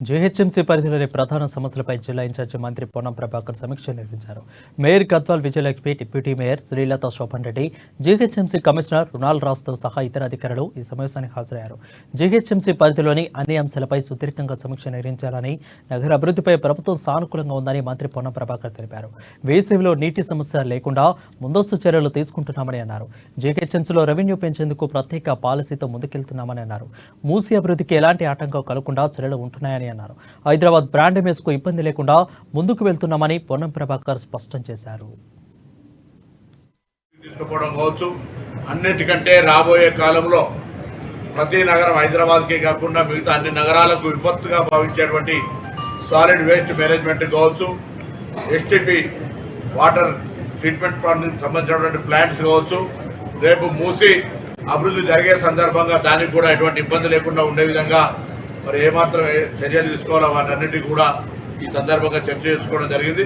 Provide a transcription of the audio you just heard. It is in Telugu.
జీహెచ్ఎంసీ పరిధిలోని ప్రధాన సమస్యలపై జిల్లా ఇన్ఛార్జి మంత్రి పొన్నం ప్రభాకర్ సమీక్ష నిర్వహించారు. Mayor Gadwal Vijayalakshmi, deputy mayor Srilatha Shobhan Reddy, GHMC commissioner Ronald రాజ్తో సహా ఇతర అధికారులు ఈ సమావేశానికి హాజరయ్యారు. జీహెచ్ఎంసీ పరిధిలోని అన్ని అంశాలపై సుదీర్ఘంగా సమీక్ష నిర్వహించాలని, నగర అభివృద్ధిపై ప్రభుత్వం సానుకూలంగా ఉందని మంత్రి పొన్నం ప్రభాకర్ తెలిపారు. వేసవిలో నీటి సమస్య లేకుండా ముందస్తు చర్యలు తీసుకుంటున్నామని అన్నారు. జీహెచ్ఎంసీలో రెవెన్యూ పెంచేందుకు ప్రత్యేక పాలసీతో ముందుకెళ్తున్నామని అన్నారు. మూసీ అభివృద్ధికి ఎలాంటి ఆటంకం కలగకుండా చర్యలు ఉంటున్నాయని అన్నారు. హైదరాబాద్ బ్రాండ్ ఇమేజ్ కు ఇబ్బంది లేకుండా ముందుకు వెళ్తున్నామని పొన్నం ప్రభాకర్ స్పష్టం చేశారు. అన్నిటికంటే రాబోయే కాలంలో ప్రతి నగరం హైదరాబాద్కే కాకుండా మిగతా అన్ని నగరాలకు విపత్తుగా భావించేటువంటి సాలిడ్ వేస్ట్ మేనేజ్మెంట్ కావచ్చు, ఎస్టీపీ వాటర్ ట్రీట్మెంట్ ప్లాంట్ సంబంధించినటువంటి ప్లాంట్స్ కావచ్చు, రేపు మూసి అభివృద్ధి జరిగే సందర్భంగా దానికి కూడా ఎటువంటి ఇబ్బంది లేకుండా ఉండే విధంగా మరి ఏమాత్రం చర్యలు తీసుకోవాలో వాటన్నిటికీ కూడా ఈ సందర్భంగా చర్చ చేసుకోవడం జరిగింది.